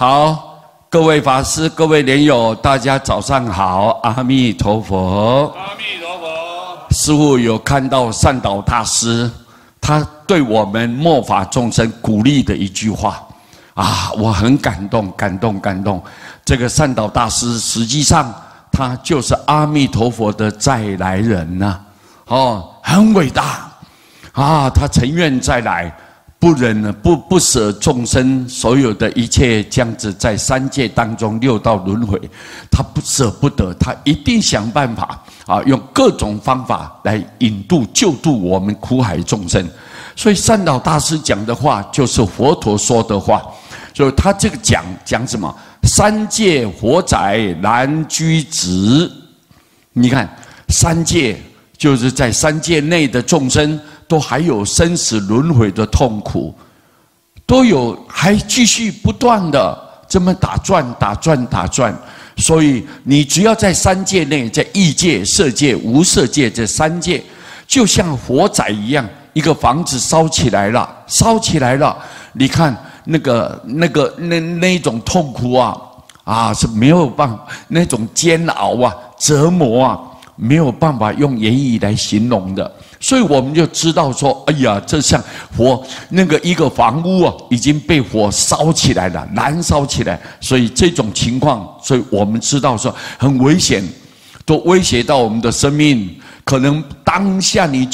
好，各位法师、各位莲友，大家早上好，阿弥陀佛。阿弥陀佛。师父有看到善导大师，他对我们末法众生鼓励的一句话啊，我很感动。这个善导大师实际上他就是阿弥陀佛的再来人呐、很伟大啊，他诚愿再来。不忍不舍众生所有的一切，这样子在三界当中六道轮回，他不舍不得，他一定想办法啊，用各种方法来引渡救度我们苦海众生。所以善导大师讲的话就是佛陀说的话，所以他这个讲什么？三界火宅难居止。你看三界就是在三界内的众生。都还有生死轮回的痛苦，都有还继续不断的这么打转，所以你只要在三界内，在异界、色界、无色界这三界，就像火宅一样，一个房子烧起来了，你看那种痛苦啊是没有办法，那种煎熬啊、折磨啊，没有办法用言语来形容的。所以我们就知道说，哎呀，这像火一个房屋啊，已经被火烧起来了，燃烧起来。所以这种情况，所以我们知道说很危险，都威胁到我们的生命。可能当下你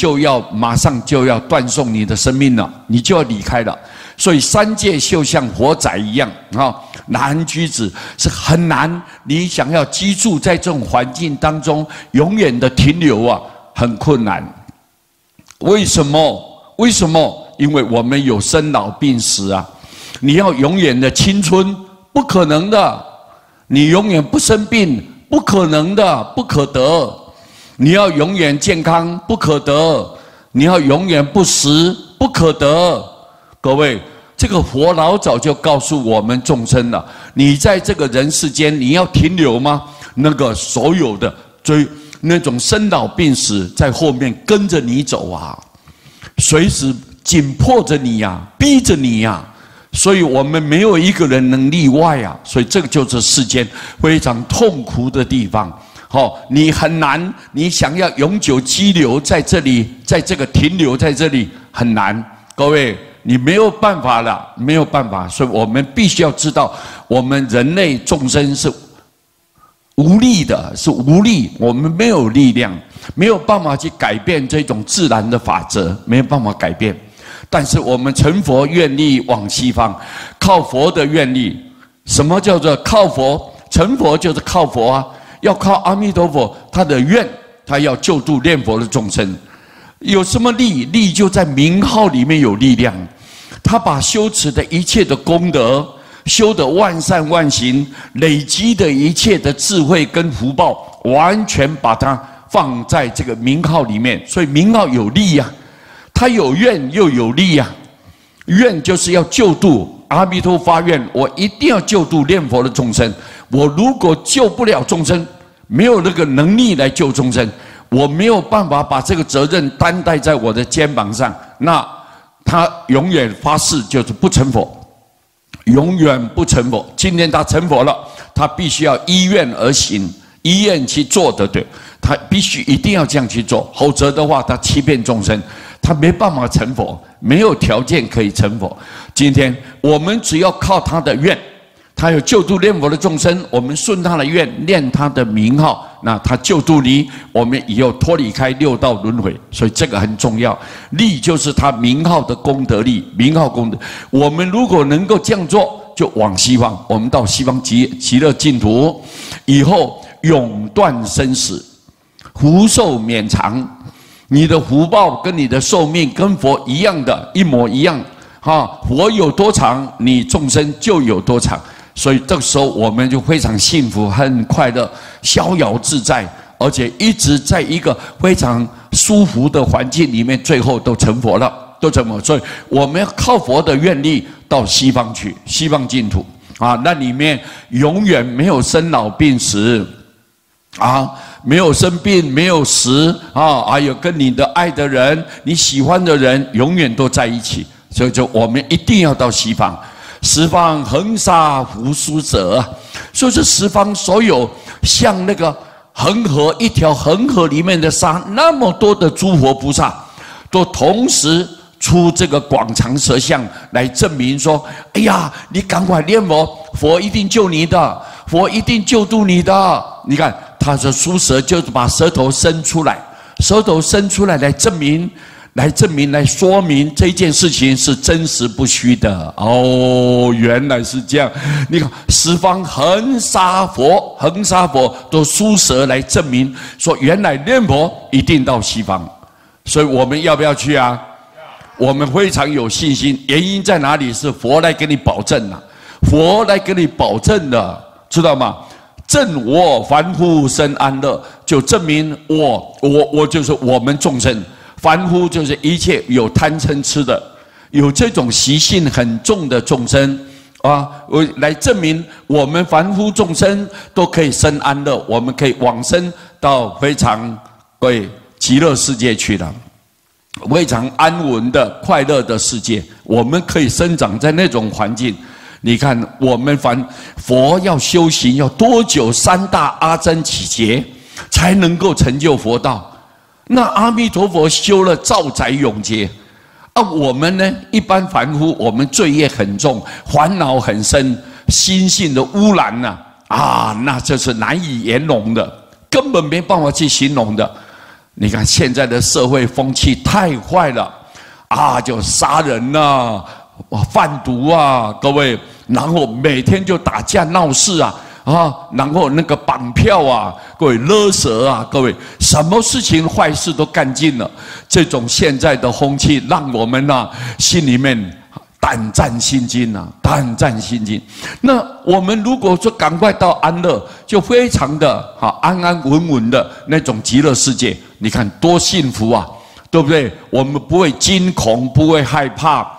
马上就要断送你的生命了，你就要离开了。所以三界就像火宅一样难居止，是很难。你想要居住在这种环境当中，永远的停留很困难。为什么？因为我们有生老病死啊！你要永远的青春，不可能的；你永远不生病，不可能的，不可得；你要永远健康，不可得；你要永远不死，不可得。各位，这个佛老早就告诉我们众生了：你在这个人世间，你要停留吗？所有的那种生老病死在后面跟着你走啊，随时紧迫着你逼着你所以我们没有一个人能例外所以这个就是世间非常痛苦的地方。你很难，你想要永久居留在这里，在这个停留在这里很难。各位，你没有办法了，没有办法。所以我们必须要知道，我们人类众生是无力的，是无力，我们没有力量，没有办法去改变这种自然的法则，没有办法改变。但是我们成佛愿力往西方，靠佛的愿力。什么叫做靠佛？成佛就是靠佛要靠阿弥陀佛他的愿，他要救度念佛的众生。有什么力？力就在名号里面有力量。他把修持的一切的功德，修的万善万行，累积的一切的智慧跟福报，完全把它放在这个名号里面。所以名号有力它有愿又有力愿就是要救度，阿弥陀发愿，我一定要救度念佛的众生。我如果救不了众生，没有那个能力来救众生，我没有办法把这个责任担待在我的肩膀上，那他永远发誓就是不成佛。永远不成佛。今天他成佛了，他必须要依愿而行，依愿去做的，对，他必须一定要这样去做，否则的话，他欺骗众生，他没办法成佛，没有条件可以成佛。今天我们只要靠他的愿，他有救度念佛的众生，我们顺他的愿，念他的名号，那他救度你，我们以后脱离开六道轮回。所以这个很重要，力就是他名号的功德力，名号功德。我们如果能够这样做，就往西方，我们到西方极乐净土，以后永断生死，福寿绵长。你的福报跟你的寿命跟佛一样的，一模一样佛有多长，你众生就有多长。所以这个时候我们就非常幸福，很快乐，逍遥自在，而且一直在一个非常舒服的环境里面，最后都成佛了，都成佛。所以我们要靠佛的愿力到西方去，西方净土那里面永远没有生老病死没有生病，没有死还有跟你的爱的人、你喜欢的人永远都在一起。所以我们一定要到西方。十方恒沙无殊者。所以这十方所有像那个恒河，一条恒河里面的沙，那么多的诸佛菩萨，都同时出这个广长舌相来证明说：哎呀，你赶快念佛，佛一定救你的，佛一定救度你的。你看，他说出舌就是把舌头伸出来，舌头伸出来来证明。来说明这件事情是真实不虚的哦，原来是这样。你看，十方恒沙佛都出舌来证明，说原来念佛一定到西方，所以我们要不要去啊？我们非常有信心，原因在哪里？是佛来给你保证了，佛来给你保证的，知道吗？证我凡夫生安乐，就证明我就是我们众生。凡夫就是一切有贪嗔痴的，有这种习性很重的众生啊，来证明我们凡夫众生都可以生安乐，我们可以往生到非常极乐世界去了，非常安稳的快乐的世界，我们可以生长在那种环境。你看，我们佛要修行要多久？三大阿僧祇劫才能够成就佛道。那阿弥陀佛修了兆载永劫啊，我们呢一般凡夫，我们罪业很重，烦恼很深，心性的污染呐那这是难以言容的，根本没办法去形容的。你看现在的社会风气太坏了就杀人呐，贩毒啊，各位，然后每天就打架闹事然后那个绑票各位勒索各位什么事情坏事都干尽了。这种现在的风气，让我们心里面胆战心惊胆战心惊。那我们如果说赶快到安乐，就非常的安安稳稳的那种极乐世界，你看多幸福对不对？我们不会惊恐，不会害怕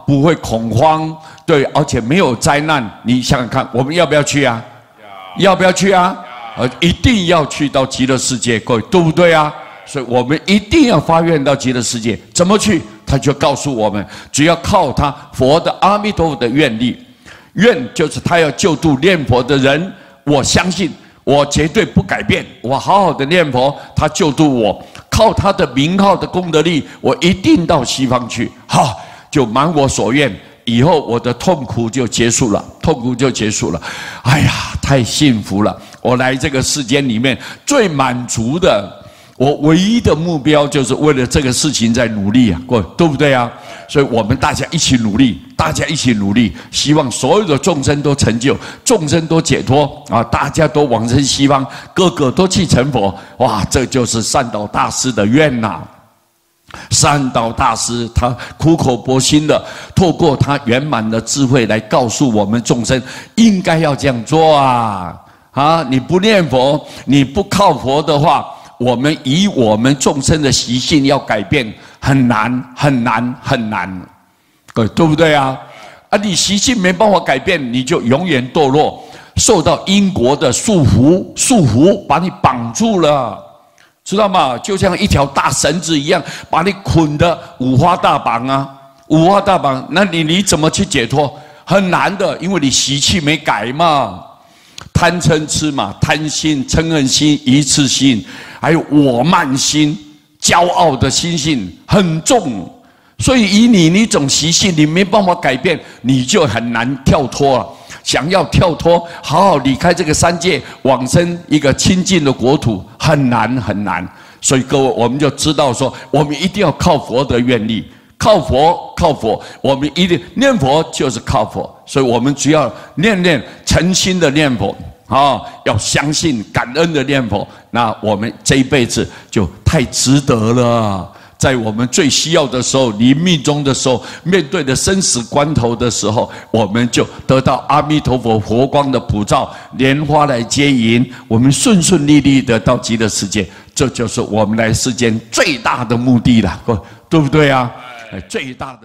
不会恐慌，对，而且没有灾难。你想想看，我们要不要去啊？要不要去啊？一定要去到极乐世界，各位，对不对啊？所以我们一定要发愿到极乐世界。怎么去？他就告诉我们，只要靠他佛的阿弥陀佛的愿力，愿就是他要救度念佛的人。我相信，我绝对不改变，我好好的念佛，他救度我，靠他的名号的功德力，我一定到西方去，就满我所愿。以后我的痛苦就结束了，哎呀，太幸福了！我来这个世间里面最满足的，我唯一的目标就是为了这个事情在努力对不对啊？所以我们大家一起努力，希望所有的众生都成就，众生都解脱大家都往生西方，个个都去成佛。哇，这就是善导大师的愿呐！善导大师他苦口婆心的透过他圆满的智慧来告诉我们众生应该要这样做你不念佛，你不靠佛的话，我们以我们众生的习性要改变很难，对不对啊？你习性没办法改变，你就永远堕落，受到因果的束缚把你绑住了。知道吗？就像一条大绳子一样，把你捆得五花大绑那你怎么去解脱？很难的，因为你习气没改嘛，贪嗔痴嘛，贪心、嗔恨心、愚痴心，还有我慢心、骄傲的心性很重，所以以你那种习性，你没办法改变，你就很难跳脱了。想要跳脱，好好离开这个三界，往生一个清净的国土，很难。所以各位，我们就知道说，我们一定要靠佛的愿力，靠佛，我们一定念佛就是靠佛。所以我们只要念诚心的念佛要相信感恩的念佛，那我们这一辈子就太值得了。在我们最需要的时候，临命终的时候，面对的生死关头的时候，我们就得到阿弥陀佛佛光的普照，莲花来接引，我们顺利的到极乐世界。这就是我们来世间最大的目的了，对不对啊？最大的。